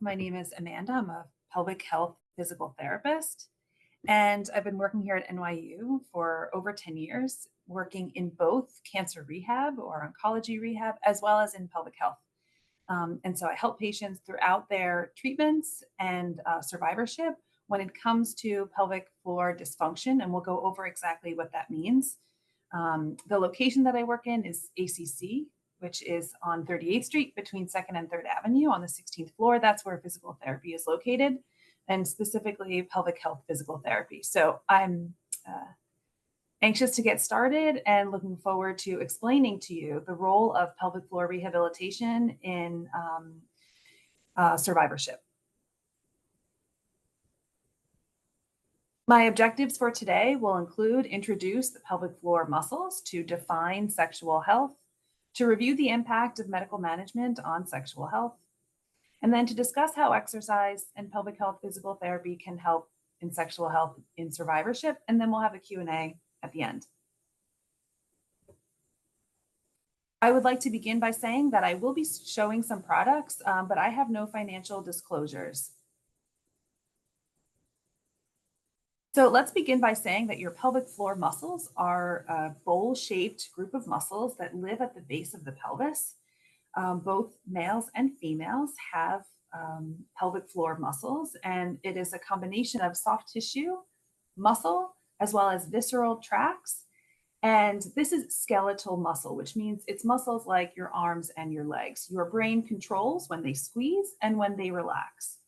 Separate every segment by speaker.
Speaker 1: My name is Amanda. I'm a pelvic health physical therapist, and I've been working here at NYU for over 10 years, working in both cancer rehab or oncology rehab, as well as in pelvic health. And so I help patients throughout their treatments and survivorship when it comes to pelvic floor dysfunction, and we'll go over exactly what that means. The location that I work in is ACC, which is on 38th Street between 2nd and 3rd Avenue on the 16th floor. That's where physical therapy is located, and specifically pelvic health physical therapy. So I'm anxious to get started and looking forward to explaining to you the role of pelvic floor rehabilitation in survivorship. My objectives for today will include introduce the pelvic floor muscles to define sexual health, to review the impact of medical management on sexual health, and then to discuss how exercise and pelvic health physical therapy can help in sexual health in survivorship, and then we'll have a Q&A at the end. I would like to begin by saying that I will be showing some products, but I have no financial disclosures. So let's begin by saying that your pelvic floor muscles are a bowl-shaped group of muscles that live at the base of the pelvis. Both males and females have pelvic floor muscles, and it is a combination of soft tissue, muscle, as well as visceral tracts. And this is skeletal muscle, which means it's muscles like your arms and your legs. Your brain controls when they squeeze and when they relax.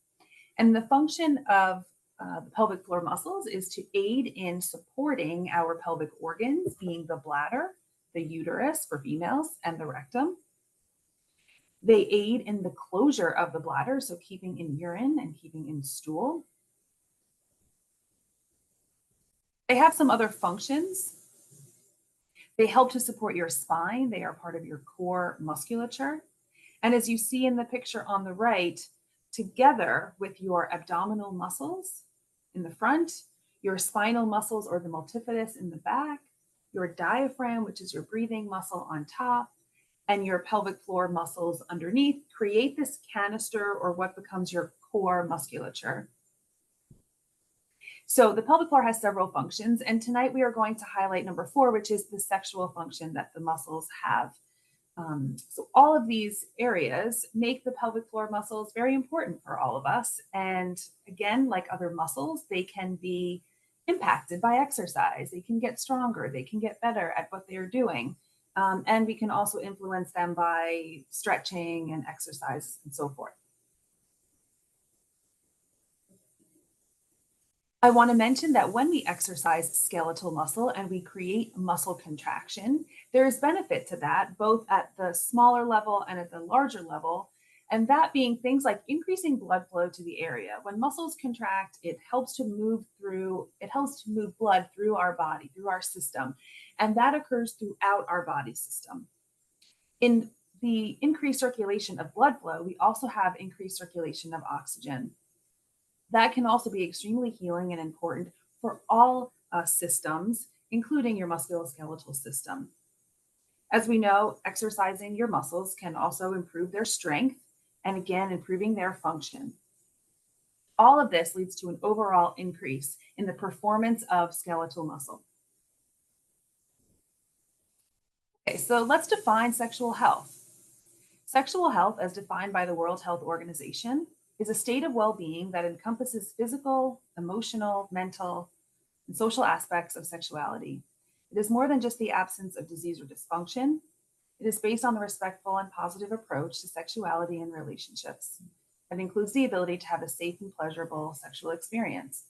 Speaker 1: And the function of the pelvic floor muscles is to aid in supporting our pelvic organs, being the bladder, the uterus for females, and the rectum. They aid in the closure of the bladder, so keeping in urine and keeping in stool. They have some other functions. They help to support your spine. They are part of your core musculature. And as you see in the picture on the right, together with your abdominal muscles in the front, your spinal muscles or the multifidus in the back, your diaphragm, which is your breathing muscle on top, and your pelvic floor muscles underneath, create this canister or what becomes your core musculature. So the pelvic floor has several functions, and tonight we are going to highlight number 4, which is the sexual function that the muscles have. So all of these areas make the pelvic floor muscles very important for all of us. And again, like other muscles, they can be impacted by exercise. They can get stronger. They can get better at what they're doing. And we can also influence them by stretching and exercise and so forth. I want to mention that when we exercise skeletal muscle and we create muscle contraction, there is benefit to that, both at the smaller level and at the larger level. And that being things like increasing blood flow to the area. When muscles contract, it helps to move blood through our body, through our system. And that occurs throughout our body system. In the increased circulation of blood flow, we also have increased circulation of oxygen. That can also be extremely healing and important for all systems, including your musculoskeletal system. As we know, exercising your muscles can also improve their strength and again, improving their function. All of this leads to an overall increase in the performance of skeletal muscle. Okay, so let's define sexual health. Sexual health, as defined by the World Health Organization, is a state of well-being that encompasses physical, emotional, mental, and social aspects of sexuality. It is more than just the absence of disease or dysfunction. It is based on the respectful and positive approach to sexuality and relationships. It includes the ability to have a safe and pleasurable sexual experience.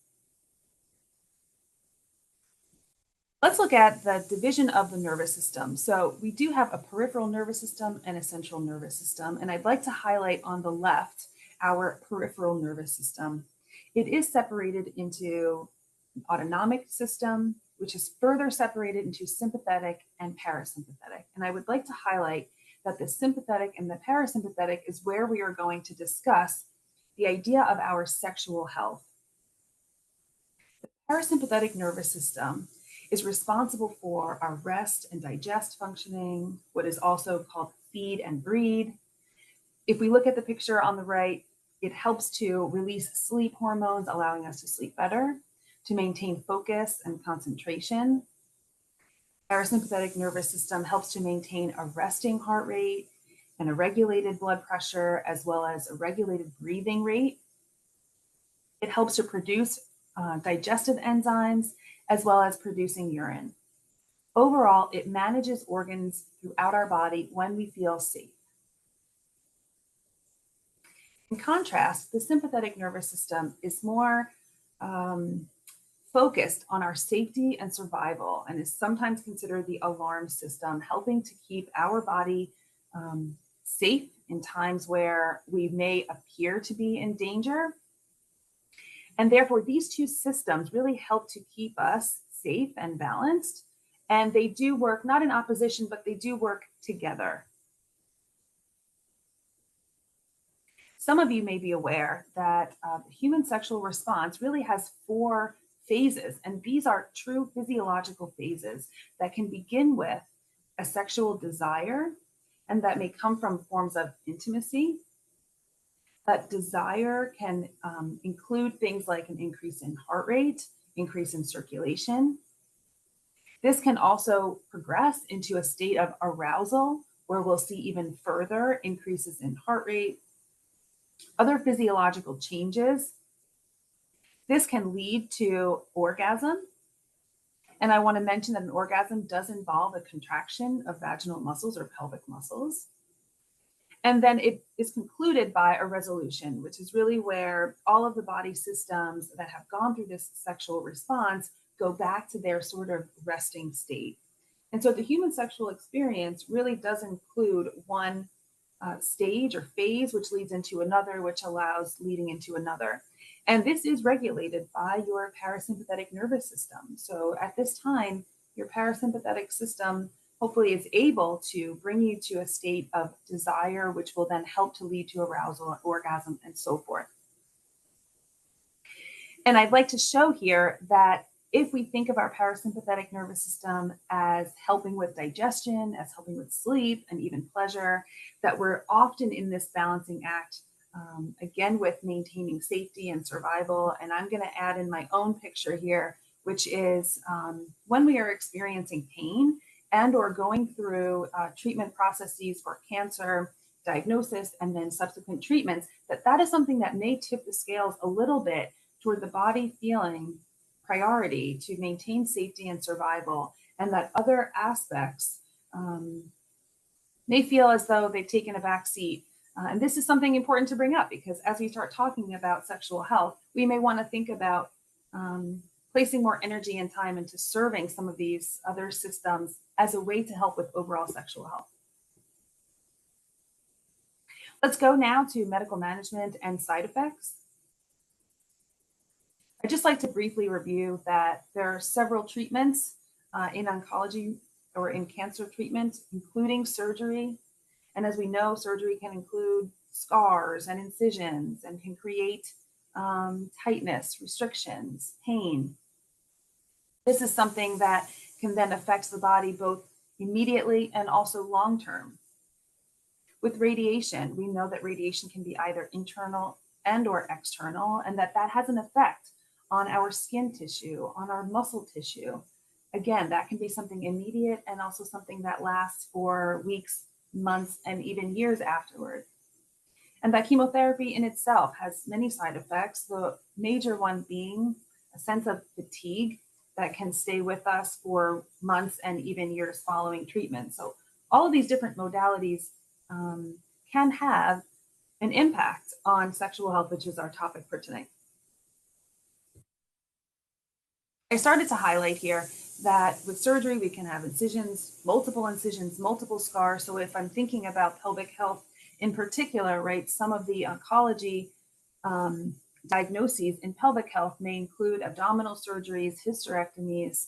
Speaker 1: Let's look at the division of the nervous system. So we do have a peripheral nervous system and a central nervous system, and I'd like to highlight on the left our peripheral nervous system. It is separated into an autonomic system, which is further separated into sympathetic and parasympathetic. And I would like to highlight that the sympathetic and the parasympathetic is where we are going to discuss the idea of our sexual health. The parasympathetic nervous system is responsible for our rest and digest functioning, what is also called feed and breed. If we look at the picture on the right, It helps to release sleep hormones, allowing us to sleep better, to maintain focus and concentration. Parasympathetic nervous system helps to maintain a resting heart rate and a regulated blood pressure, as well as a regulated breathing rate. It helps to produce digestive enzymes, as well as producing urine. Overall, it manages organs throughout our body when we feel safe. In contrast, the sympathetic nervous system is more focused on our safety and survival, and is sometimes considered the alarm system, helping to keep our body safe in times where we may appear to be in danger. And therefore, these two systems really help to keep us safe and balanced. And they do work not in opposition, but they do work together. Some of you may be aware that the human sexual response really has 4 phases, and these are true physiological phases that can begin with a sexual desire, and that may come from forms of intimacy. That desire can include things like an increase in heart rate, increase in circulation. This can also progress into a state of arousal, where we'll see even further increases in heart rate, other physiological changes. This can lead to orgasm. And I want to mention that an orgasm does involve a contraction of vaginal muscles or pelvic muscles. And then it is concluded by a resolution, which is really where all of the body systems that have gone through this sexual response go back to their sort of resting state. And so the human sexual experience really does include one stage or phase, which leads into another, which allows leading into another. And this is regulated by your parasympathetic nervous system. So at this time, your parasympathetic system hopefully is able to bring you to a state of desire, which will then help to lead to arousal, orgasm, and so forth. And I'd like to show here that if we think of our parasympathetic nervous system as helping with digestion, as helping with sleep, and even pleasure, that we're often in this balancing act, again, with maintaining safety and survival. And I'm going to add in my own picture here, which is when we are experiencing pain and or going through treatment processes for cancer diagnosis and then subsequent treatments, that is something that may tip the scales a little bit toward the body feeling priority to maintain safety and survival, and that other aspects may feel as though they've taken a back seat. And this is something important to bring up, because as we start talking about sexual health, we may want to think about placing more energy and time into serving some of these other systems as a way to help with overall sexual health. Let's go now to medical management and side effects. I'd just like to briefly review that there are several treatments in oncology or in cancer treatment, including surgery. And as we know, surgery can include scars and incisions and can create tightness, restrictions, pain. This is something that can then affect the body both immediately and also long-term. With radiation, we know that radiation can be either internal and or external, and that has an effect on our skin tissue, on our muscle tissue. Again, that can be something immediate and also something that lasts for weeks, months, and even years afterward. And that chemotherapy in itself has many side effects, the major one being a sense of fatigue that can stay with us for months and even years following treatment. So all of these different modalities can have an impact on sexual health, which is our topic for tonight. I started to highlight here that with surgery, we can have incisions, multiple scars. So if I'm thinking about pelvic health in particular, right, some of the oncology diagnoses in pelvic health may include abdominal surgeries, hysterectomies,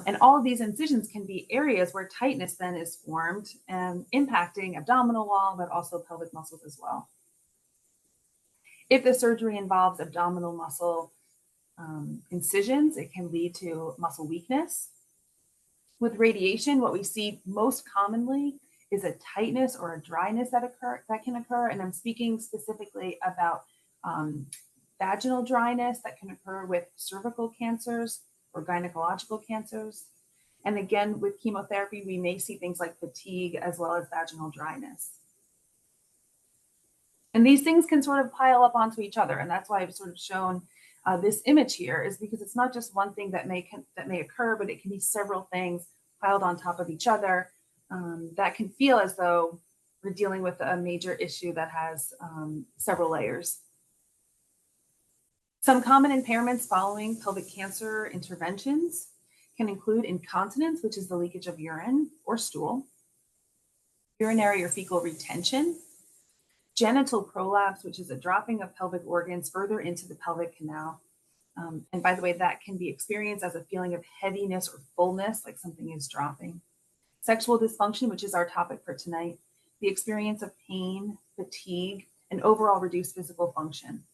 Speaker 1: and all of these incisions can be areas where tightness then is formed and impacting abdominal wall, but also pelvic muscles as well. If the surgery involves abdominal muscle incisions, it can lead to muscle weakness. With radiation, what we see most commonly is a tightness or a dryness that can occur. And I'm speaking specifically about vaginal dryness that can occur with cervical cancers or gynecological cancers. And again, with chemotherapy, we may see things like fatigue as well as vaginal dryness. And these things can sort of pile up onto each other. And that's why I've sort of shown this image here, is because it's not just one thing that may occur, but it can be several things piled on top of each other that can feel as though we're dealing with a major issue that has several layers. Some common impairments following pelvic cancer interventions can include incontinence, which is the leakage of urine or stool, urinary or fecal retention, genital prolapse, which is a dropping of pelvic organs further into the pelvic canal. And by the way, that can be experienced as a feeling of heaviness or fullness, like something is dropping. Sexual dysfunction, which is our topic for tonight, the experience of pain, fatigue, and overall reduced physical function.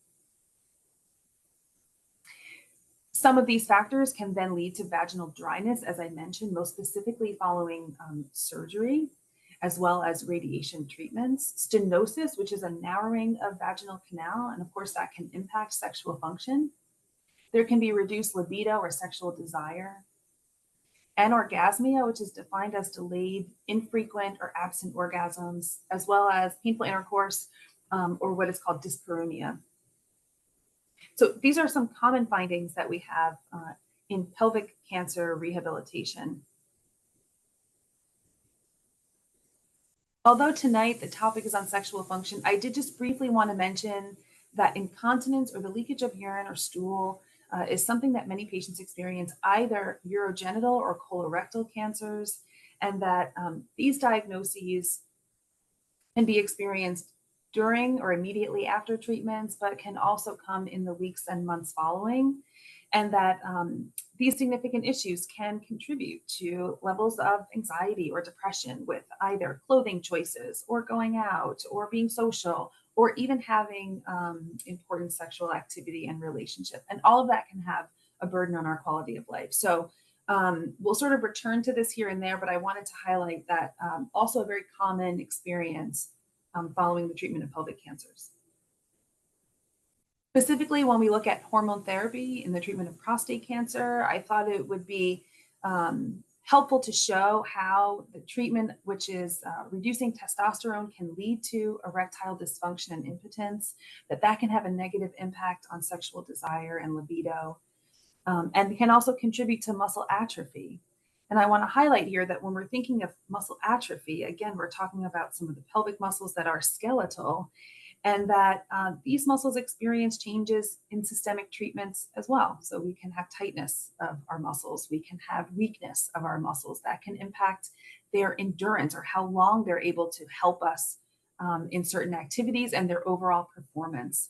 Speaker 1: Some of these factors can then lead to vaginal dryness, as I mentioned, most specifically following surgery, as well as radiation treatments. Stenosis, which is a narrowing of vaginal canal, and of course that can impact sexual function. There can be reduced libido or sexual desire. Anorgasmia, which is defined as delayed, infrequent, or absent orgasms, as well as painful intercourse, or what is called dyspareunia. So these are some common findings that we have in pelvic cancer rehabilitation. Although tonight the topic is on sexual function, I did just briefly want to mention that incontinence or the leakage of urine or stool is something that many patients experience, either urogenital or colorectal cancers, and that these diagnoses can be experienced during or immediately after treatments, but can also come in the weeks and months following, and that these significant issues can contribute to levels of anxiety or depression with either clothing choices or going out or being social or even having important sexual activity and relationship. And all of that can have a burden on our quality of life. So we'll sort of return to this here and there, but I wanted to highlight that also a very common experience following the treatment of pelvic cancers. Specifically, when we look at hormone therapy in the treatment of prostate cancer, I thought it would be helpful to show how the treatment, which is reducing testosterone, can lead to erectile dysfunction and impotence, that can have a negative impact on sexual desire and libido, and can also contribute to muscle atrophy. And I want to highlight here that when we're thinking of muscle atrophy, again, we're talking about some of the pelvic muscles that are skeletal, and that these muscles experience changes in systemic treatments as well. So we can have tightness of our muscles, we can have weakness of our muscles that can impact their endurance or how long they're able to help us in certain activities and their overall performance.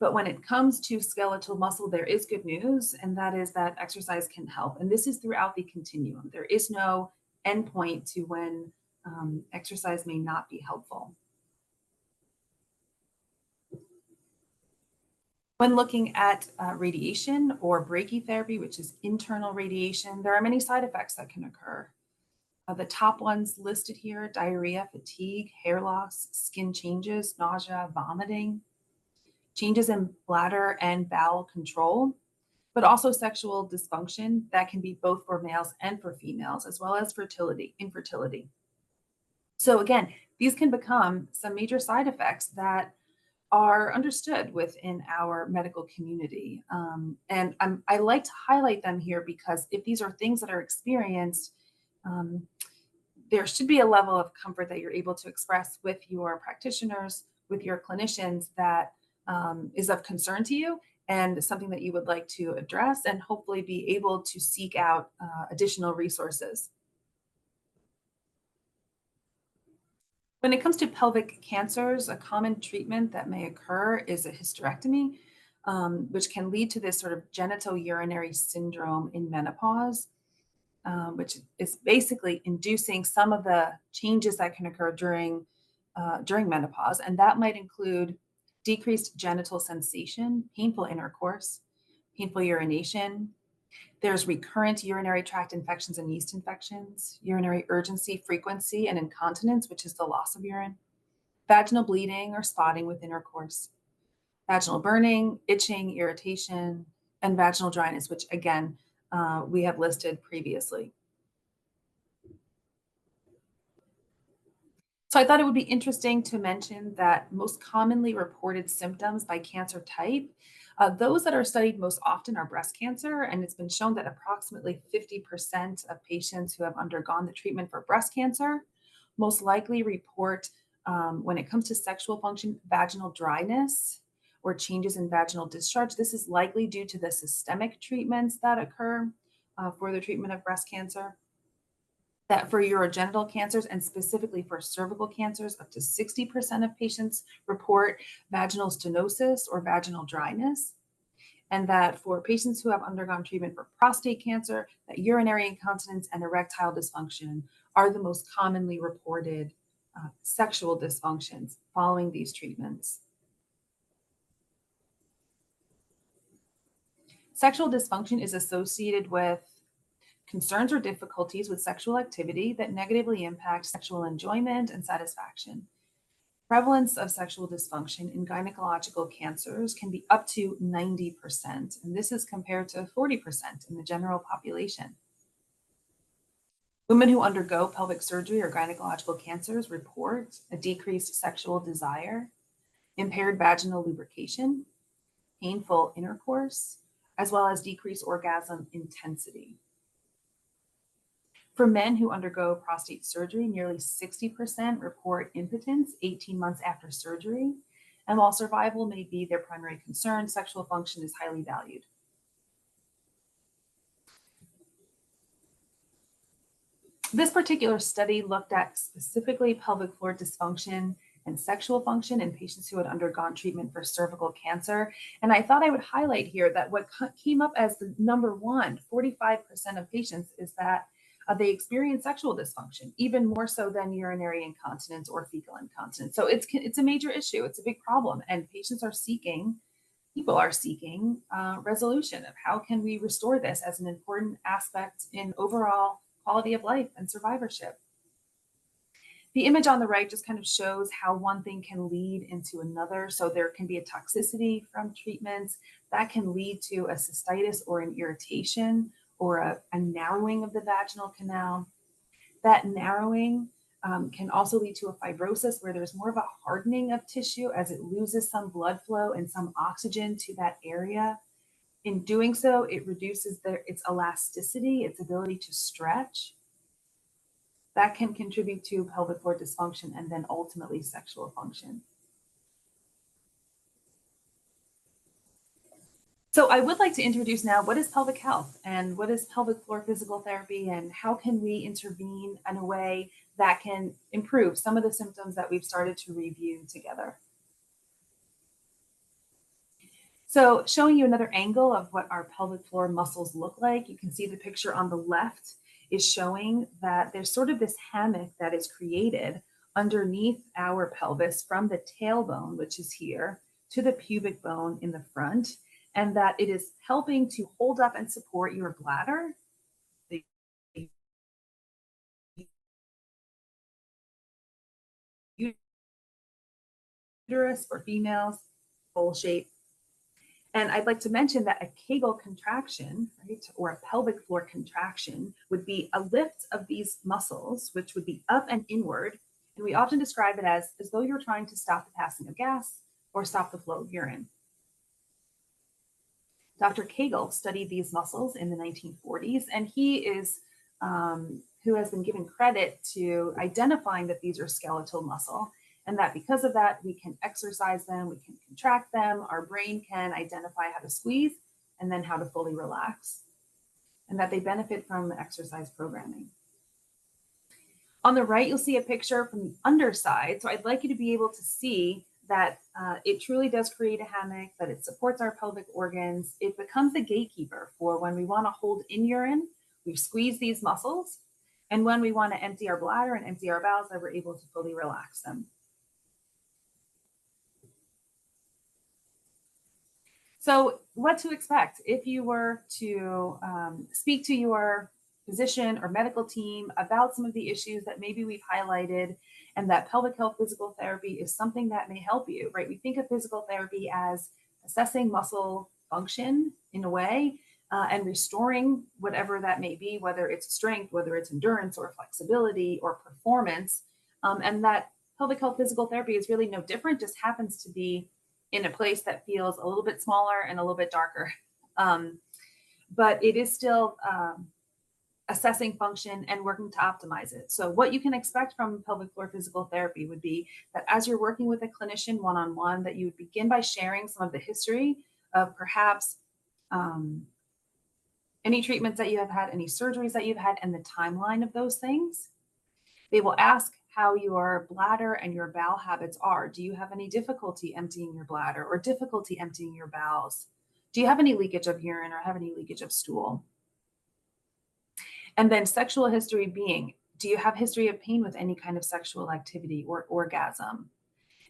Speaker 1: But when it comes to skeletal muscle, there is good news, and that is that exercise can help. And this is throughout the continuum. There is no endpoint to when exercise may not be helpful. When looking at radiation or brachytherapy, which is internal radiation, there are many side effects that can occur. The top ones listed here: diarrhea, fatigue, hair loss, skin changes, nausea, vomiting, changes in bladder and bowel control, but also sexual dysfunction that can be both for males and for females, as well as infertility. So again, these can become some major side effects that are understood within our medical community. And I like to highlight them here because if these are things that are experienced, there should be a level of comfort that you're able to express with your practitioners, with your clinicians, that is of concern to you and something that you would like to address and hopefully be able to seek out additional resources. When it comes to pelvic cancers, a common treatment that may occur is a hysterectomy, which can lead to this sort of genitourinary syndrome in menopause, which is basically inducing some of the changes that can occur during menopause. And that might include decreased genital sensation, painful intercourse, painful urination, There's recurrent urinary tract infections and yeast infections, urinary urgency, frequency, and incontinence, which is the loss of urine, vaginal bleeding or spotting with intercourse, vaginal burning, itching, irritation, and vaginal dryness, which again, we have listed previously. So I thought it would be interesting to mention that most commonly reported symptoms by cancer type, those that are studied most often are breast cancer, and it's been shown that approximately 50% of patients who have undergone the treatment for breast cancer most likely report, when it comes to sexual function, vaginal dryness or changes in vaginal discharge. This is likely due to the systemic treatments that occur for the treatment of breast cancer. That for urogenital cancers and specifically for cervical cancers, up to 60% of patients report vaginal stenosis or vaginal dryness. And that for patients who have undergone treatment for prostate cancer, that urinary incontinence and erectile dysfunction are the most commonly reported sexual dysfunctions following these treatments. Sexual dysfunction is associated with concerns or difficulties with sexual activity that negatively impact sexual enjoyment and satisfaction. Prevalence of sexual dysfunction in gynecological cancers can be up to 90%, and this is compared to 40% in the general population. Women who undergo pelvic surgery or gynecological cancers report a decreased sexual desire, impaired vaginal lubrication, painful intercourse, as well as decreased orgasm intensity. For men who undergo prostate surgery, nearly 60% report impotence 18 months after surgery. And while survival may be their primary concern, sexual function is highly valued. This particular study looked at specifically pelvic floor dysfunction and sexual function in patients who had undergone treatment for cervical cancer. And I thought I would highlight here that what came up as the number one, 45% of patients, is that they experience sexual dysfunction, even more so than urinary incontinence or fecal incontinence. So it's a major issue. It's a big problem, and people are seeking resolution of how can we restore this as an important aspect in overall quality of life and survivorship. The image on the right just kind of shows how one thing can lead into another. So there can be a toxicity from treatments that can lead to a cystitis or an irritation or a narrowing of the vaginal canal. That narrowing can also lead to a fibrosis where there's more of a hardening of tissue as it loses some blood flow and some oxygen to that area. In doing so, it reduces its elasticity, its ability to stretch. That can contribute to pelvic floor dysfunction and then ultimately sexual function. So I would like to introduce now what is pelvic health and what is pelvic floor physical therapy and how can we intervene in a way that can improve some of the symptoms that we've started to review together. So showing you another angle of what our pelvic floor muscles look like, you can see the picture on the left is showing that there's sort of this hammock that is created underneath our pelvis from the tailbone, which is here, to the pubic bone in the front, and that it is helping to hold up and support your bladder, the uterus for females, bowl shape. And I'd like to mention that a Kegel contraction, right, or a pelvic floor contraction would be a lift of these muscles, which would be up and inward. And we often describe it as though you're trying to stop the passing of gas or stop the flow of urine. Dr. Kegel studied these muscles in the 1940s, and he is who has been given credit to identifying that these are skeletal muscle, and that because of that, we can exercise them, we can contract them, our brain can identify how to squeeze and then how to fully relax, and that they benefit from exercise programming. On the right, you'll see a picture from the underside. So I'd like you to be able to see that it truly does create a hammock, that it supports our pelvic organs. It becomes the gatekeeper for when we want to hold in urine, we squeeze these muscles. And when we want to empty our bladder and empty our bowels, that we're able to fully relax them. So, what to expect if you were to speak to your physician or medical team about some of the issues that maybe we've highlighted, and that pelvic health physical therapy is something that may help you, right? We think of physical therapy as assessing muscle function in a way and restoring whatever that may be, whether it's strength, whether it's endurance or flexibility or performance. And that pelvic health physical therapy is really no different, just happens to be in a place that feels a little bit smaller and a little bit darker. Um, but it is still assessing function and working to optimize it. So, what you can expect from pelvic floor physical therapy would be that as you're working with a clinician one on one, that you would begin by sharing some of the history of perhaps um, any treatments that you have had, any surgeries that you've had, and the timeline of those things. They will ask how your bladder and your bowel habits are. Do you have any difficulty emptying your bladder or difficulty emptying your bowels? Do you have any leakage of urine or have any leakage of stool? And then sexual history being, do you have history of pain with any kind of sexual activity or orgasm?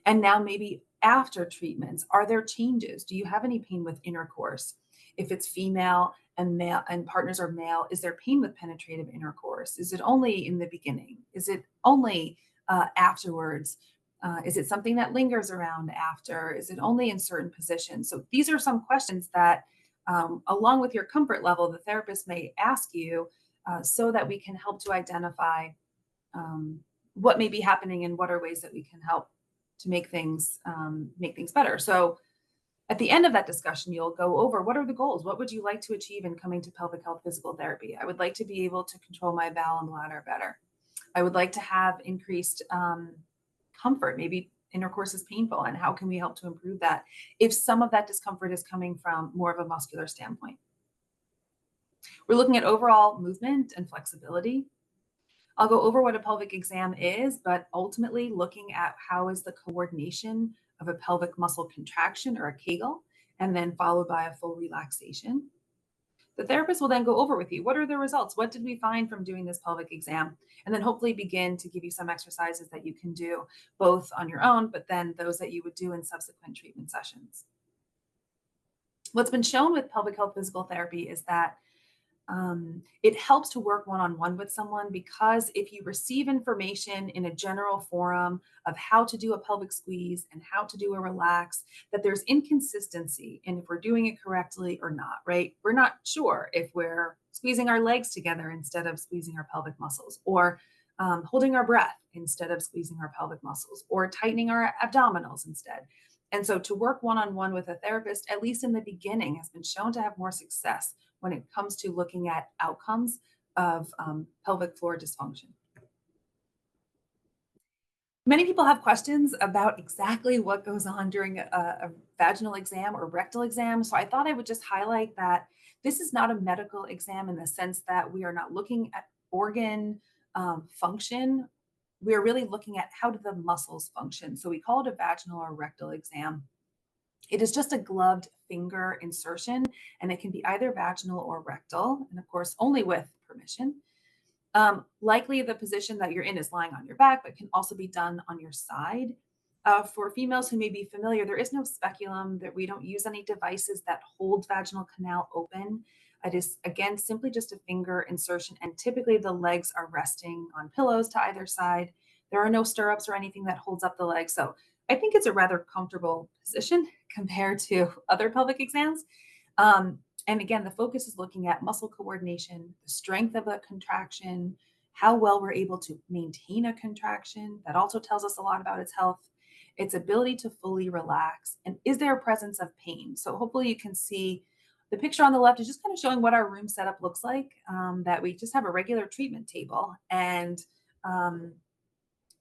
Speaker 1: And now maybe after treatments, are there changes? Do you have any pain with intercourse? If it's female and male and partners are male, is there pain with penetrative intercourse? Is it only in the beginning? Is it only afterwards? Is it something that lingers around after? Is it only in certain positions? So these are some questions that, along with your comfort level, the therapist may ask you so that we can help to identify what may be happening and what are ways that we can help to make things better. So at the end of that discussion, you'll go over what are the goals? What would you like to achieve in coming to pelvic health physical therapy? I would like to be able to control my bowel and bladder better. I would like to have increased comfort. Maybe intercourse is painful, and how can we help to improve that if some of that discomfort is coming from more of a muscular standpoint? We're looking at overall movement and flexibility. I'll go over what a pelvic exam is, but ultimately looking at how is the coordination of a pelvic muscle contraction or a Kegel, and then followed by a full relaxation. The therapist will then go over with you, what are the results? What did we find from doing this pelvic exam? And then hopefully begin to give you some exercises that you can do both on your own, but then those that you would do in subsequent treatment sessions. What's been shown with pelvic health physical therapy is that it helps to work one on one with someone, because if you receive information in a general forum of how to do a pelvic squeeze and how to do a relax, that there's inconsistency in if we're doing it correctly or not, right? We're not sure if we're squeezing our legs together instead of squeezing our pelvic muscles, or holding our breath instead of squeezing our pelvic muscles, or tightening our abdominals instead. And so to work one on one with a therapist, at least in the beginning, has been shown to have more success when it comes to looking at outcomes of pelvic floor dysfunction. Many people have questions about exactly what goes on during a vaginal exam or rectal exam. So I thought I would just highlight that this is not a medical exam in the sense that we are not looking at organ function. We are really looking at how do the muscles function. So we call it a vaginal or rectal exam. It is just a gloved finger insertion, and it can be either vaginal or rectal, and of course, only with permission. Likely the position that you're in is lying on your back, but can also be done on your side. For females who may be familiar, there is no speculum, that we don't use any devices that hold vaginal canal open. It is, again, simply just a finger insertion, and typically the legs are resting on pillows to either side. There are no stirrups or anything that holds up the legs. So I think it's a rather comfortable position compared to other pelvic exams. And again, the focus is looking at muscle coordination, the strength of a contraction, how well we're able to maintain a contraction. That also tells us a lot about its health, its ability to fully relax, and is there a presence of pain? So hopefully you can see the picture on the left is just kind of showing what our room setup looks like, that we just have a regular treatment table. And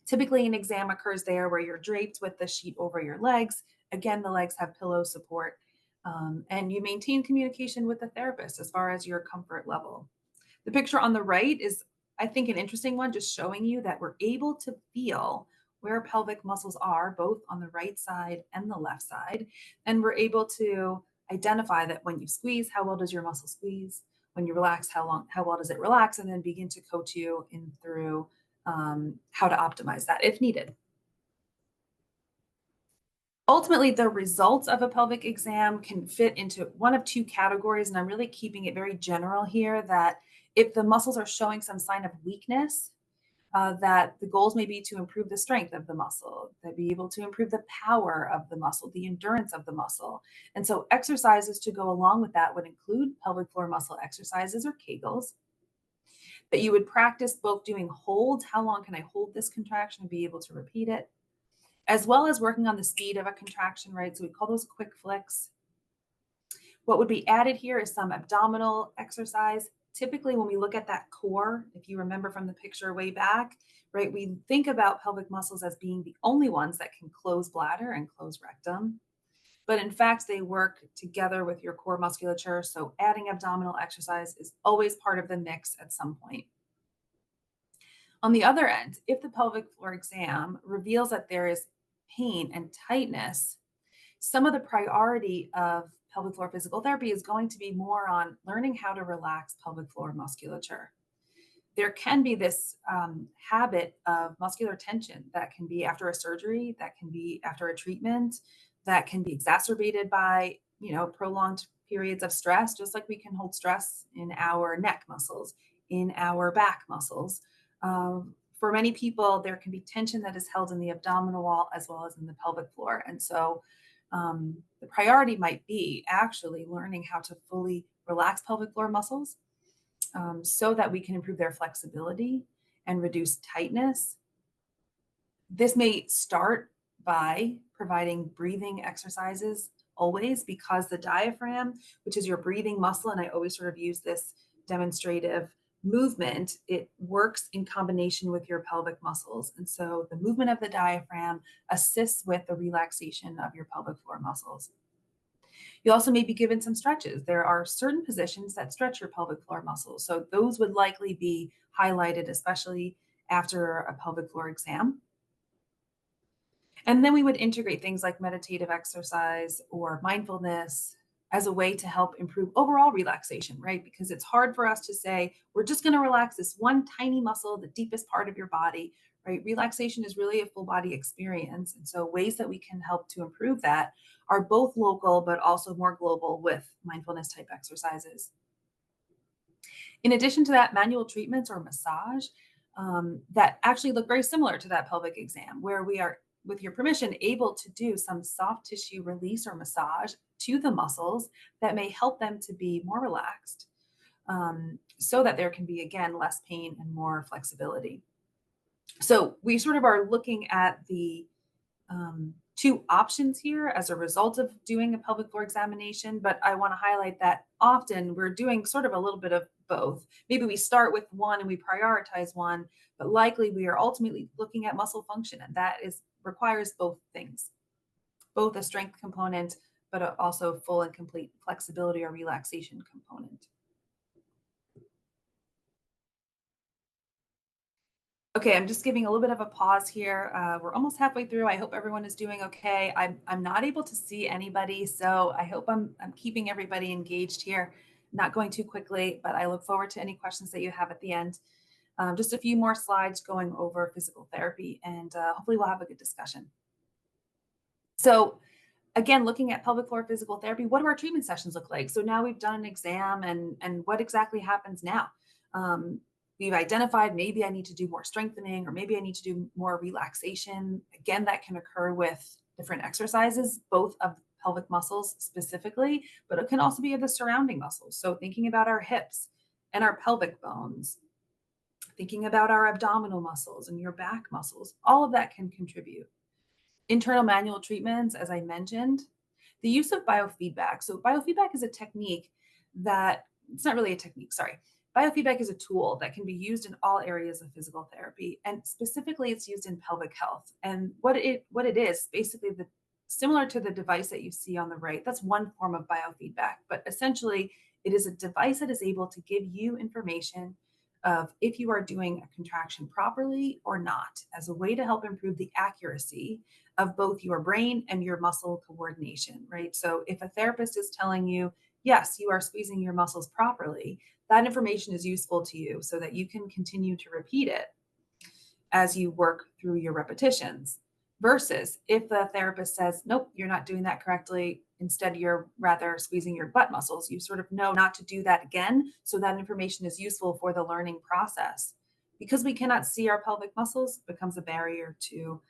Speaker 1: typically an exam occurs there where you're draped with the sheet over your legs. Again, the legs have pillow support. And you maintain communication with the therapist as far as your comfort level. The picture on the right is, I think, an interesting one, just showing you that we're able to feel where pelvic muscles are, both on the right side and the left side. And we're able to identify that when you squeeze, how well does your muscle squeeze? When you relax, how well does it relax? And then begin to coach you in through how to optimize that if needed. Ultimately, the results of a pelvic exam can fit into one of two categories, and I'm really keeping it very general here that if the muscles are showing some sign of weakness, that the goals may be to improve the strength of the muscle, to be able to improve the power of the muscle, the endurance of the muscle. And so, exercises to go along with that would include pelvic floor muscle exercises or Kegels, that you would practice both doing holds, how long can I hold this contraction and be able to repeat it, as well as working on the speed of a contraction, right? So we call those quick flicks. What would be added here is some abdominal exercise. Typically, when we look at that core, if you remember from the picture way back, right, we think about pelvic muscles as being the only ones that can close bladder and close rectum. But in fact, they work together with your core musculature. So adding abdominal exercise is always part of the mix at some point. On the other end, if the pelvic floor exam reveals that there is pain and tightness, some of the priority of pelvic floor physical therapy is going to be more on learning how to relax pelvic floor musculature. There can be this habit of muscular tension that can be after a surgery, that can be after a treatment, that can be exacerbated by prolonged periods of stress, just like we can hold stress in our neck muscles, in our back muscles. For many people, there can be tension that is held in the abdominal wall as well as in the pelvic floor. And so the priority might be actually learning how to fully relax pelvic floor muscles so that we can improve their flexibility and reduce tightness. This may start by providing breathing exercises always, because the diaphragm, which is your breathing muscle, and I always sort of use this demonstrative movement, it works in combination with your pelvic muscles. And so the movement of the diaphragm assists with the relaxation of your pelvic floor muscles. You also may be given some stretches. There are certain positions that stretch your pelvic floor muscles. So those would likely be highlighted, especially after a pelvic floor exam. And then we would integrate things like meditative exercise or mindfulness as a way to help improve overall relaxation, right? Because it's hard for us to say, we're just going to relax this one tiny muscle, the deepest part of your body, right? Relaxation is really a full body experience. And so ways that we can help to improve that are both local, but also more global with mindfulness type exercises. In addition to that, manual treatments or massage that actually look very similar to that pelvic exam, where we are, with your permission, able to do some soft tissue release or massage to the muscles that may help them to be more relaxed so that there can be, again, less pain and more flexibility. So we sort of are looking at the two options here as a result of doing a pelvic floor examination, but I want to highlight that often we're doing sort of a little bit of both. Maybe we start with one and we prioritize one, but likely we are ultimately looking at muscle function, and that is requires both things, both a strength component, but also full and complete flexibility or relaxation component. Okay, I'm just giving a little bit of a pause here. We're almost halfway through. I hope everyone is doing okay. I'm not able to see anybody, so I hope I'm keeping everybody engaged here, not going too quickly, but I look forward to any questions that you have at the end. Just a few more slides going over physical therapy, and hopefully we'll have a good discussion. So again, looking at pelvic floor physical therapy, what do our treatment sessions look like? So now we've done an exam, and what exactly happens now? We've identified maybe I need to do more strengthening, or maybe I need to do more relaxation. Again, that can occur with different exercises, both of pelvic muscles specifically, but it can also be of the surrounding muscles. So thinking about our hips and our pelvic bones, thinking about our abdominal muscles and your back muscles, all of that can contribute. Internal manual treatments, as I mentioned, the use of biofeedback. So biofeedback is a technique that, it's not really a technique, sorry. Biofeedback is a tool that can be used in all areas of physical therapy, and specifically it's used in pelvic health. And what it is, basically similar to the device that you see on the right, that's one form of biofeedback, but essentially it is a device that is able to give you information of if you are doing a contraction properly or not, as a way to help improve the accuracy of both your brain and your muscle coordination, right? So if a therapist is telling you, yes, you are squeezing your muscles properly, that information is useful to you so that you can continue to repeat it as you work through your repetitions. Versus if the therapist says, nope, you're not doing that correctly. Instead, you're rather squeezing your butt muscles. You sort of know not to do that again. So that information is useful for the learning process. Because we cannot see our pelvic muscles, it becomes a barrier to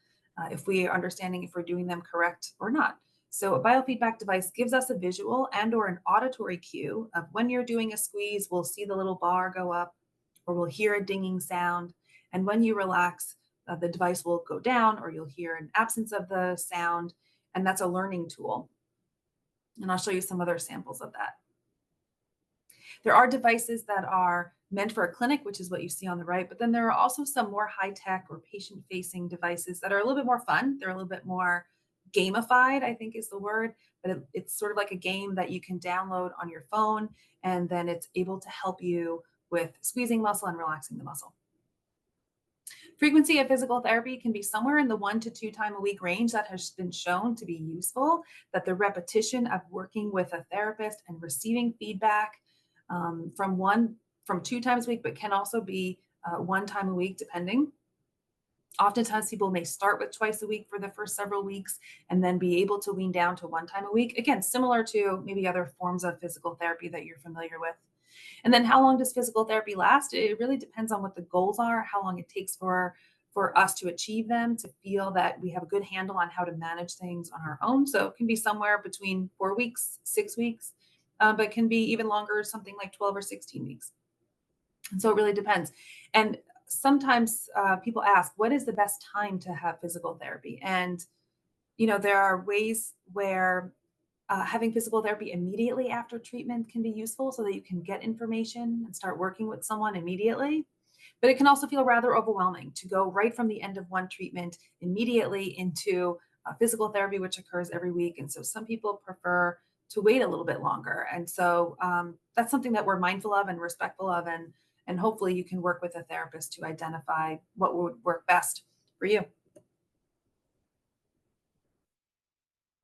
Speaker 1: if we are understanding if we're doing them correct or not. So a biofeedback device gives us a visual and or an auditory cue of when you're doing a squeeze, we'll see the little bar go up or we'll hear a dinging sound. And when you relax, the device will go down or you'll hear an absence of the sound. And that's a learning tool. And I'll show you some other samples of that. There are devices that are meant for a clinic, which is what you see on the right, but then there are also some more high tech or patient facing devices that are a little bit more fun. They're a little bit more gamified, I think is the word, but it's sort of like a game that you can download on your phone, and then it's able to help you with squeezing muscle and relaxing the muscle. Frequency of physical therapy can be somewhere in the 1 to 2 time a week range. That has been shown to be useful, that the repetition of working with a therapist and receiving feedback from 2 times a week, but can also be 1 time a week, depending. Oftentimes, people may start with twice a week for the first several weeks and then be able to wean down to 1 time a week. Again, similar to maybe other forms of physical therapy that you're familiar with. And then how long does physical therapy last? It really depends on what the goals are, how long it takes for us to achieve them, to feel that we have a good handle on how to manage things on our own. So it can be somewhere between 4 weeks, 6 weeks, but can be even longer, something like 12 or 16 weeks. And so it really depends. And sometimes people ask, what is the best time to have physical therapy? And, there are ways where having physical therapy immediately after treatment can be useful so that you can get information and start working with someone immediately. But it can also feel rather overwhelming to go right from the end of one treatment immediately into physical therapy, which occurs every week. And so some people prefer to wait a little bit longer. And so that's something that we're mindful of and respectful of. And hopefully you can work with a therapist to identify what would work best for you.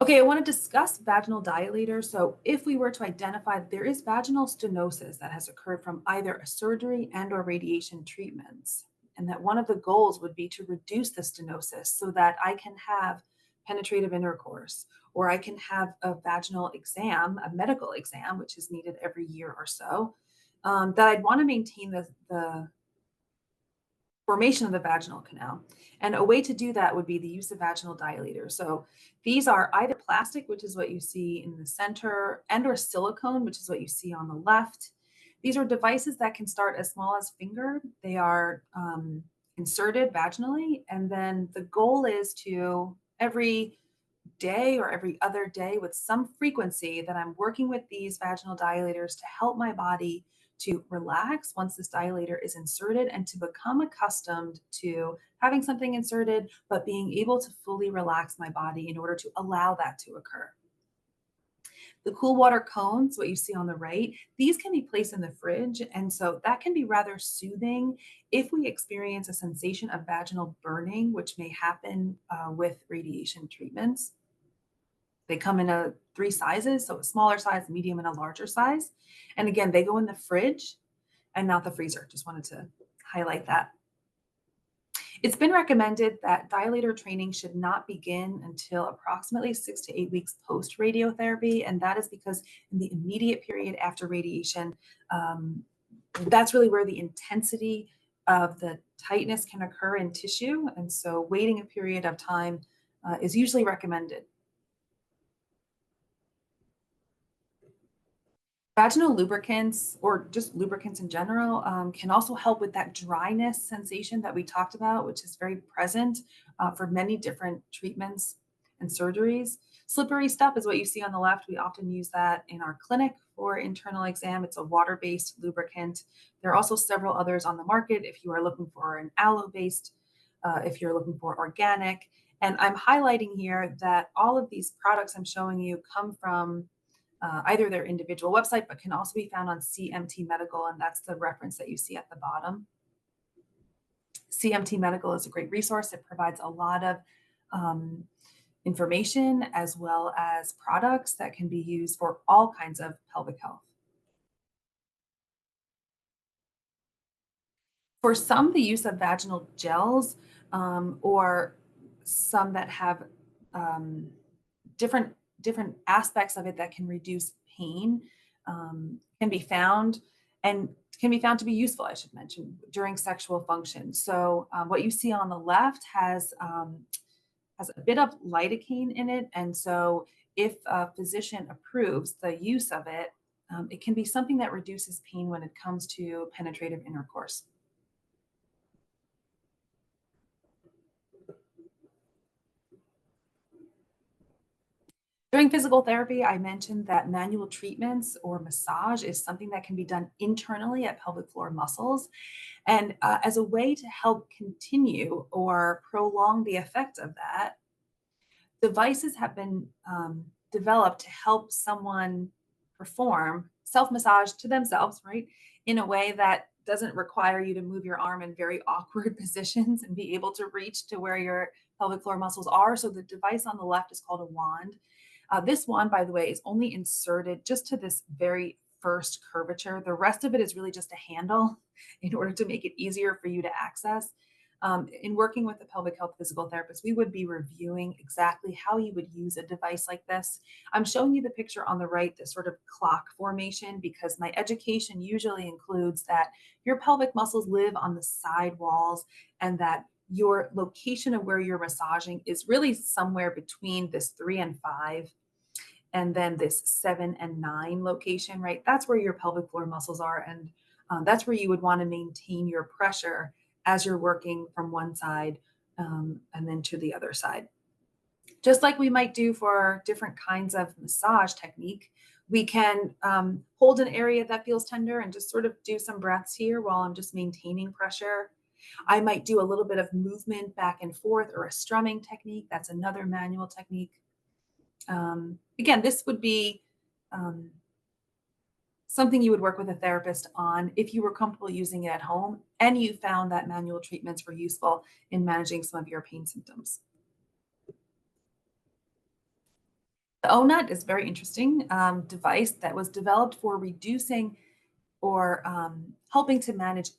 Speaker 1: Okay, I want to discuss vaginal dilators. So if we were to identify that there is vaginal stenosis that has occurred from either a surgery and or radiation treatments, and that one of the goals would be to reduce the stenosis so that I can have penetrative intercourse, or I can have a vaginal exam, a medical exam, which is needed every year or so, that I'd want to maintain the formation of the vaginal canal. And a way to do that would be the use of vaginal dilators. So these are either plastic, which is what you see in the center, and or silicone, which is what you see on the left. These are devices that can start as small as finger. They are inserted vaginally, and then the goal is to every day or every other day with some frequency that I'm working with these vaginal dilators to help my body to relax once this dilator is inserted and to become accustomed to having something inserted, but being able to fully relax my body in order to allow that to occur. The cool water cones, what you see on the right, these can be placed in the fridge. And so that can be rather soothing if we experience a sensation of vaginal burning, which may happen with radiation treatments. They come in three sizes, so a smaller size, a medium, and a larger size. And again, they go in the fridge and not the freezer. Just wanted to highlight that. It's been recommended that dilator training should not begin until approximately 6 to 8 weeks post radiotherapy. And that is because in the immediate period after radiation, that's really where the intensity of the tightness can occur in tissue. And so waiting a period of time is usually recommended. Vaginal lubricants, or just lubricants in general, can also help with that dryness sensation that we talked about, which is very present for many different treatments and surgeries. Slippery stuff is what you see on the left. We often use that in our clinic for internal exam. It's a water-based lubricant. There are also several others on the market if you are looking for an aloe-based, if you're looking for organic. And I'm highlighting here that all of these products I'm showing you come from either their individual website, but can also be found on CMT Medical, and that's the reference that you see at the bottom. CMT Medical is a great resource. It provides a lot of information as well as products that can be used for all kinds of pelvic health. For some, the use of vaginal gels or some that have different aspects of it that can reduce pain, can be found and can be found to be useful, I should mention, during sexual function. So what you see on the left has a bit of lidocaine in it, and so if a physician approves the use of it, it can be something that reduces pain when it comes to penetrative intercourse. During physical therapy, I mentioned that manual treatments or massage is something that can be done internally at pelvic floor muscles. And as a way to help continue or prolong the effect of that, devices have been developed to help someone perform self massage to themselves, right? In a way that doesn't require you to move your arm in very awkward positions and be able to reach to where your pelvic floor muscles are. So the device on the left is called a wand. This wand, by the way, is only inserted just to this very first curvature. The rest of it is really just a handle in order to make it easier for you to access. In working with a pelvic health physical therapist, we would be reviewing exactly how you would use a device like this. I'm showing you the picture on the right, the sort of clock formation, because my education usually includes that your pelvic muscles live on the side walls and that your location of where you're massaging is really somewhere between this 3 and 5 and then this 7 and 9 location, right? That's where your pelvic floor muscles are. And that's where you would want to maintain your pressure as you're working from one side and then to the other side. Just like we might do for different kinds of massage technique, we can hold an area that feels tender and just sort of do some breaths here while I'm just maintaining pressure. I might do a little bit of movement back and forth or a strumming technique. That's another manual technique. Again, this would be something you would work with a therapist on if you were comfortable using it at home and you found that manual treatments were useful in managing some of your pain symptoms. The O-Nut is a very interesting device that was developed for reducing or helping to manage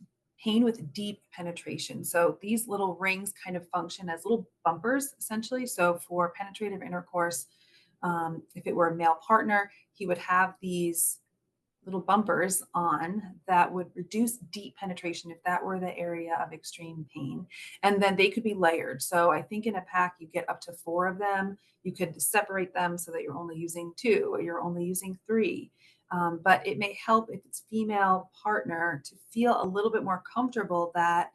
Speaker 1: pain with deep penetration. So these little rings kind of function as little bumpers, essentially. So for penetrative intercourse, if it were a male partner, he would have these little bumpers on that would reduce deep penetration if that were the area of extreme pain. And then they could be layered. So I think in a pack, you get up to 4 of them. You could separate them so that you're only using 2 or you're only using 3. But it may help if it's female partner to feel a little bit more comfortable that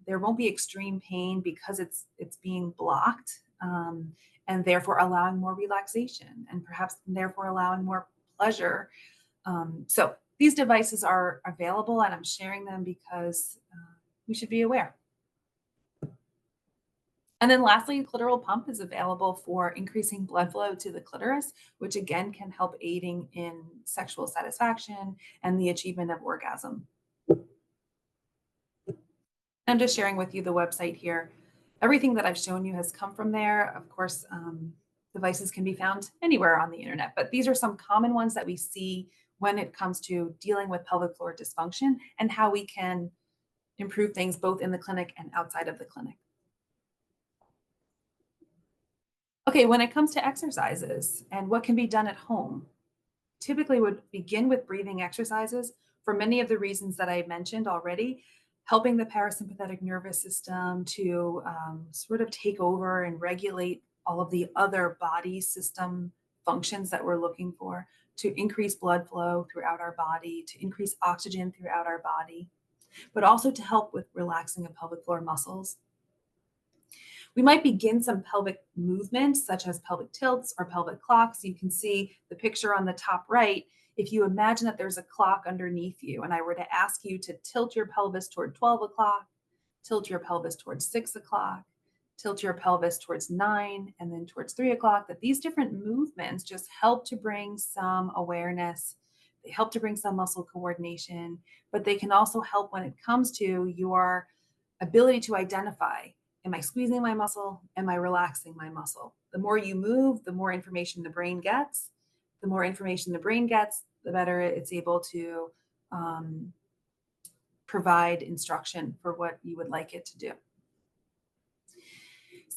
Speaker 1: there won't be extreme pain because it's being blocked, and therefore allowing more relaxation and perhaps therefore allowing more pleasure. So these devices are available and I'm sharing them because we should be aware. And then lastly, clitoral pump is available for increasing blood flow to the clitoris, which again can help aiding in sexual satisfaction and the achievement of orgasm. I'm just sharing with you the website here. Everything that I've shown you has come from there. Of course, devices can be found anywhere on the internet, but these are some common ones that we see when it comes to dealing with pelvic floor dysfunction and how we can improve things both in the clinic and outside of the clinic. Okay, when it comes to exercises and what can be done at home, typically would begin with breathing exercises for many of the reasons that I mentioned already, helping the parasympathetic nervous system to sort of take over and regulate all of the other body system functions that we're looking for, to increase blood flow throughout our body, to increase oxygen throughout our body, but also to help with relaxing of pelvic floor muscles. We might begin some pelvic movements such as pelvic tilts or pelvic clocks. You can see the picture on the top right. If you imagine that there's a clock underneath you and I were to ask you to tilt your pelvis toward 12 o'clock, tilt your pelvis towards 6 o'clock, tilt your pelvis towards 9 and then towards 3 o'clock, that these different movements just help to bring some awareness. They help to bring some muscle coordination, but they can also help when it comes to your ability to identify, am I squeezing my muscle? Am I relaxing my muscle? The more you move, the more information the brain gets. The more information the brain gets, the better it's able to provide instruction for what you would like it to do.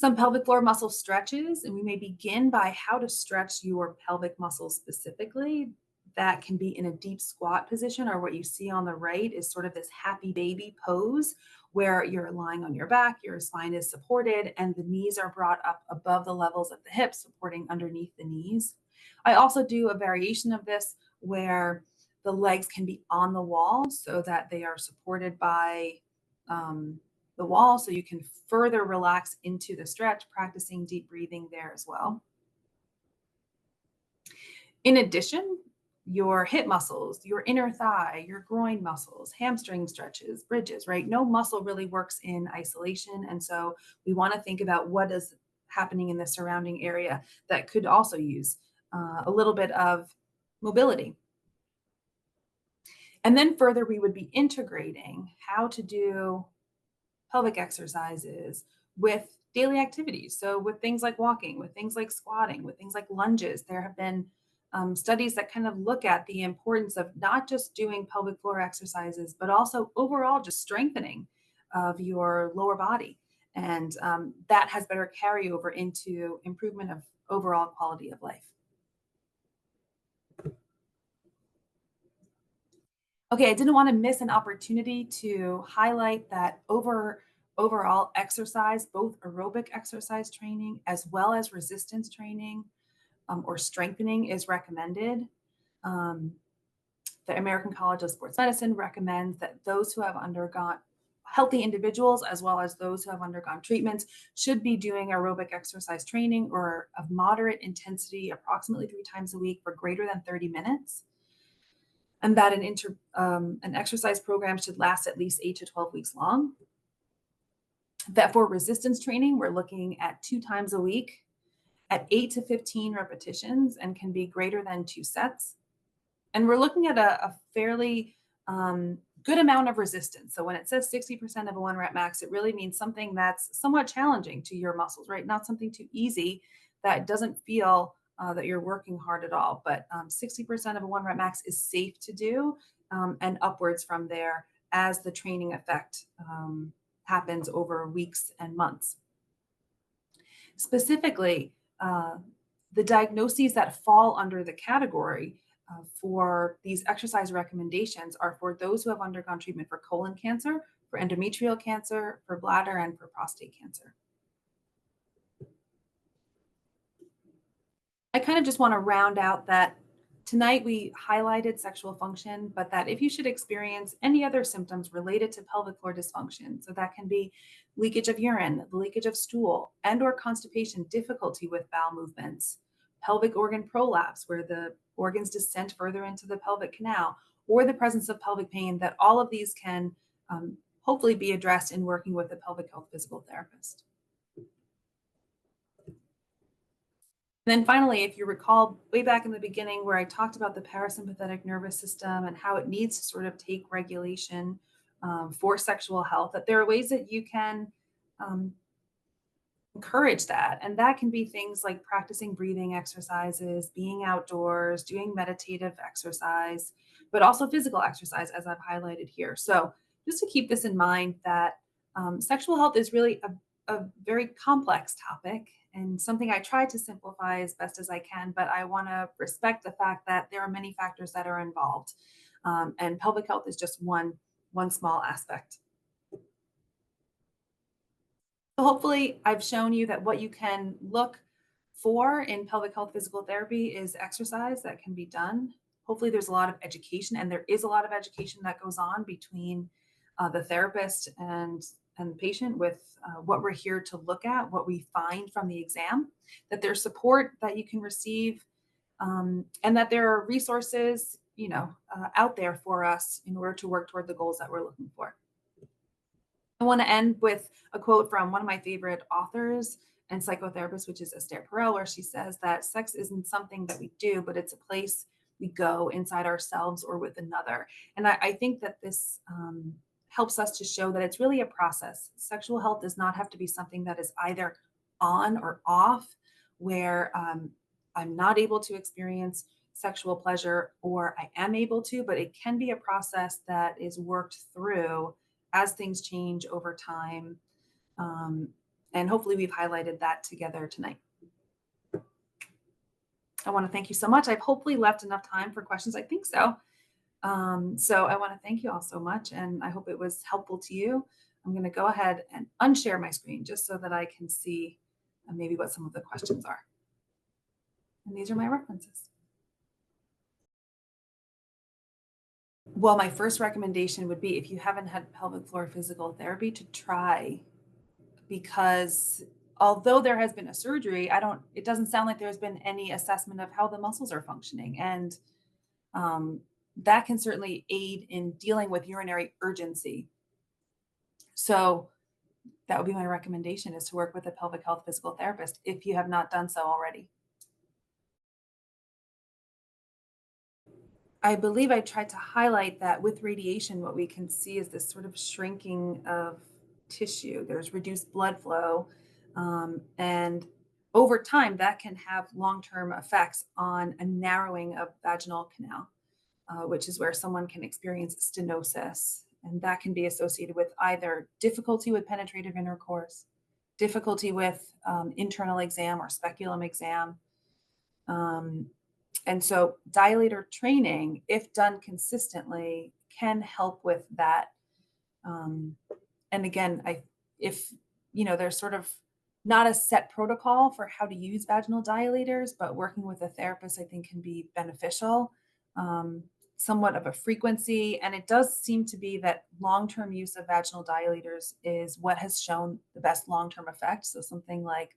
Speaker 1: Some pelvic floor muscle stretches, and we may begin by how to stretch your pelvic muscles specifically. That can be in a deep squat position, or what you see on the right is sort of this happy baby pose where you're lying on your back, your spine is supported, and the knees are brought up above the levels of the hips, supporting underneath the knees. I also do a variation of this where the legs can be on the wall so that they are supported by um, the wall, so you can further relax into the stretch, practicing deep breathing there as well. In addition, your hip muscles, your inner thigh, your groin muscles, hamstring stretches, bridges, right? No muscle really works in isolation. And so we want to think about what is happening in the surrounding area that could also use a little bit of mobility. And then further, we would be integrating how to do pelvic exercises with daily activities. So, with things like walking, with things like squatting, with things like lunges, there have been studies that kind of look at the importance of not just doing pelvic floor exercises, but also overall just strengthening of your lower body. And that has better carryover into improvement of overall quality of life. Okay, I didn't want to miss an opportunity to highlight that overall exercise, both aerobic exercise training as well as resistance training or strengthening is recommended. Um, the American College of Sports Medicine recommends that those who have undergone healthy individuals as well as those who have undergone treatments should be doing aerobic exercise training or of moderate intensity approximately 3 times a week for greater than 30 minutes, and that an exercise program should last at least 8 to 12 weeks long. That for resistance training, we're looking at 2 times a week at 8 to 15 repetitions and can be greater than 2 sets. And we're looking at a fairly good amount of resistance. So when it says 60% of a 1 rep max, it really means something that's somewhat challenging to your muscles, right? Not something too easy that doesn't feel that you're working hard at all. But 60% of a 1 rep max is safe to do, and upwards from there as the training effect happens over weeks and months. Specifically, the diagnoses that fall under the category for these exercise recommendations are for those who have undergone treatment for colon cancer, for endometrial cancer, for bladder, and for prostate cancer. I kind of just want to round out that tonight we highlighted sexual function, but that if you should experience any other symptoms related to pelvic floor dysfunction, so that can be leakage of urine, leakage of stool, and or constipation, difficulty with bowel movements, pelvic organ prolapse, where the organs descend further into the pelvic canal, or the presence of pelvic pain, that all of these can hopefully be addressed in working with a pelvic health physical therapist. And then finally, if you recall way back in the beginning where I talked about the parasympathetic nervous system and how it needs to sort of take regulation for sexual health, that there are ways that you can um, encourage that. And that can be things like practicing breathing exercises, being outdoors, doing meditative exercise, but also physical exercise, as I've highlighted here. So just to keep this in mind that sexual health is really a very complex topic and something I try to simplify as best as I can, but I want to respect the fact that there are many factors that are involved. And pelvic health is just one small aspect. So hopefully I've shown you that what you can look for in pelvic health physical therapy is exercise that can be done. Hopefully there's a lot of education, and there is a lot of education that goes on between the therapist and the patient with what we're here to look at, what we find from the exam, that there's support that you can receive, and that there are resources, out there for us in order to work toward the goals that we're looking for. I want to end with a quote from one of my favorite authors and psychotherapists, which is Esther Perel, where she says that sex isn't something that we do, but it's a place we go inside ourselves or with another. And I think that this helps us to show that it's really a process. Sexual health does not have to be something that is either on or off, where I'm not able to experience sexual pleasure or I am able to, but it can be a process that is worked through as things change over time, um, And hopefully we've highlighted that together tonight. I want to thank you so much. I've hopefully left enough time for questions. I think so. So I want to thank you all so much, and I hope it was helpful to you. I'm going to go ahead and unshare my screen just so that I can see maybe what some of the questions are. And these are my references. Well, my first recommendation would be if you haven't had pelvic floor physical therapy to try, because although there has been a surgery, it doesn't sound like there's been any assessment of how the muscles are functioning. And um, that can certainly aid in dealing with urinary urgency. So that would be my recommendation, is to work with a pelvic health physical therapist if you have not done so already. I believe I tried to highlight that with radiation, what we can see is this sort of shrinking of tissue. There's reduced blood flow. And over time, that can have long term effects on a narrowing of vaginal canal, which is where someone can experience stenosis. And that can be associated with either difficulty with penetrative intercourse, difficulty with internal exam or speculum exam. Um, and so dilator training, if done consistently, can help with that. Um, and again, if there's sort of not a set protocol for how to use vaginal dilators, but working with a therapist, I think, can be beneficial. Um, Somewhat of a frequency, and it does seem to be that long-term use of vaginal dilators is what has shown the best long-term effect. So something like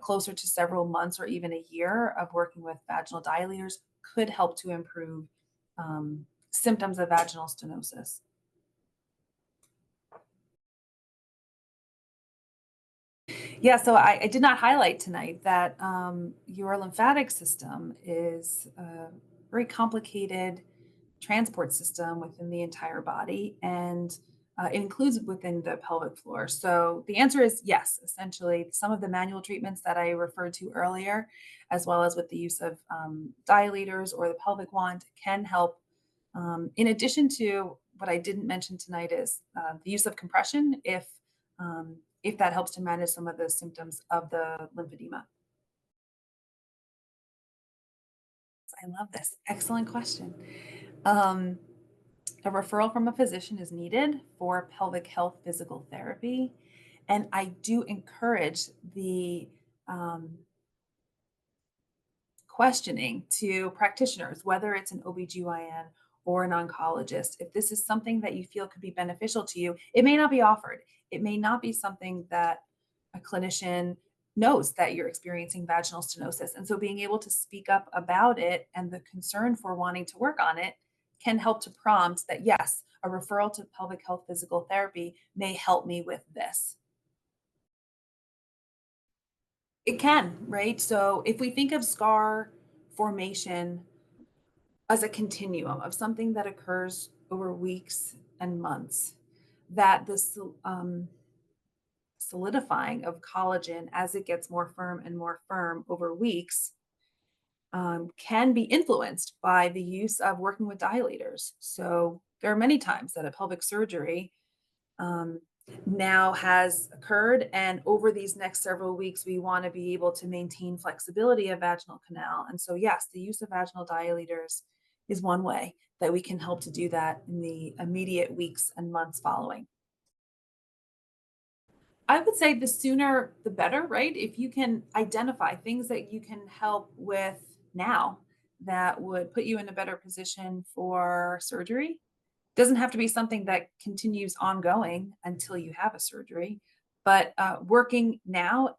Speaker 1: closer to several months or even a year of working with vaginal dilators could help to improve symptoms of vaginal stenosis. Yeah, so I did not highlight tonight that your lymphatic system is a very complicated transport system within the entire body, and it includes within the pelvic floor. So the answer is yes, essentially. Some of the manual treatments that I referred to earlier, as well as with the use of dilators or the pelvic wand, can help. In addition to what I didn't mention tonight is the use of compression, if that helps to manage some of the symptoms of the lymphedema. I love this. Excellent question. Um, a referral from a physician is needed for pelvic health physical therapy. And I do encourage the questioning to practitioners, whether it's an OBGYN or an oncologist. If this is something that you feel could be beneficial to you, it may not be offered. It may not be something that a clinician knows that you're experiencing vaginal stenosis. And so being able to speak up about it and the concern for wanting to work on it can help to prompt that, yes, a referral to pelvic health physical therapy may help me with this. It can, right? So if we think of scar formation as a continuum of something that occurs over weeks and months, that solidifying of collagen as it gets more firm and more firm over weeks can be influenced by the use of working with dilators. So there are many times that a pelvic surgery um, now has occurred. And over these next several weeks, we want to be able to maintain flexibility of vaginal canal. And so, yes, the use of vaginal dilators is one way that we can help to do that in the immediate weeks and months following. I would say the sooner the better, right? If you can identify things that you can help with now that would put you in a better position for surgery. Doesn't have to be something that continues ongoing until you have a surgery, but working now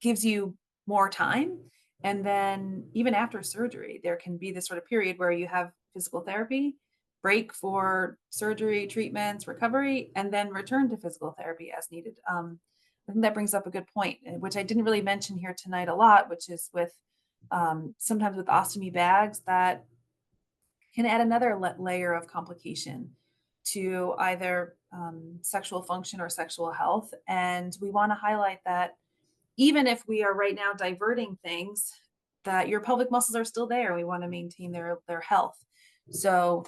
Speaker 1: gives you more time. And then even after surgery, there can be this sort of period where you have physical therapy, break for surgery, treatments, recovery, and then return to physical therapy as needed. I think that brings up a good point, which I didn't really mention here tonight a lot, which is with sometimes with ostomy bags that can add another layer of complication to either sexual function or sexual health. And we want to highlight that even if we are right now diverting things, that your pelvic muscles are still there. We want to maintain their health. So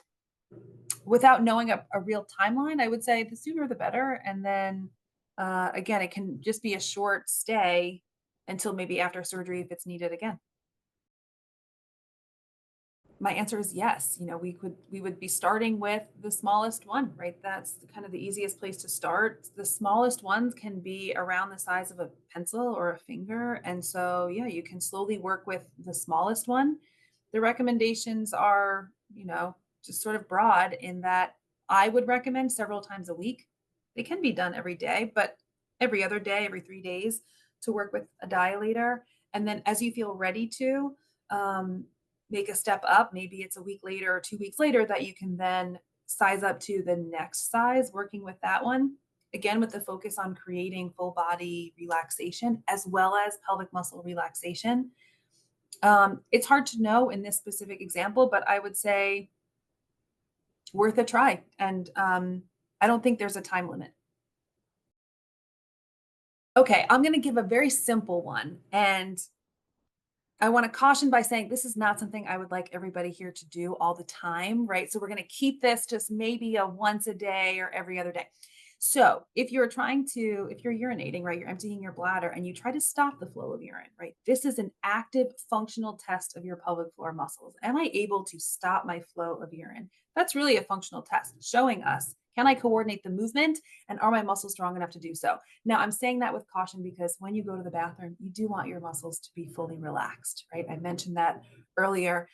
Speaker 1: without knowing a real timeline, I would say the sooner the better. And then Again, it can just be a short stay until maybe after surgery if it's needed again. My answer is yes. You know, we would be starting with the smallest one, right? That's kind of the easiest place to start. The smallest ones can be around the size of a pencil or a finger. And so, yeah, you can slowly work with the smallest one. The recommendations are, just sort of broad in that I would recommend several times a week. They can be done every day, but every other day, every 3 days to work with a dilator. And then as you feel ready to, um, make a step up, maybe it's a week later or 2 weeks later that you can then size up to the next size, working with that one. Again, with the focus on creating full body relaxation as well as pelvic muscle relaxation. It's hard to know in this specific example, but I would say worth a try. And I don't think there's a time limit. Okay, I'm going to give a very simple one. And I want to caution by saying this is not something I would like everybody here to do all the time, right? So we're going to keep this just maybe a once a day or every other day. So if you're urinating, right, you're emptying your bladder and you try to stop the flow of urine, right? This is an active functional test of your pelvic floor muscles. Am I able to stop my flow of urine? That's really a functional test showing us, can I coordinate the movement and are my muscles strong enough to do so? Now, I'm saying that with caution because when you go to the bathroom, you do want your muscles to be fully relaxed, right? I mentioned that earlier.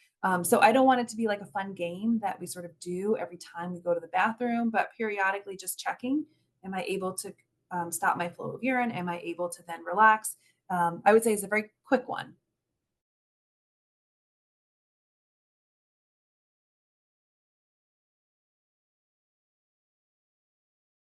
Speaker 1: So I don't want it to be like a fun game that we sort of do every time we go to the bathroom, but periodically just checking, am I able to stop my flow of urine? Am I able to then relax? I would say is a very quick one.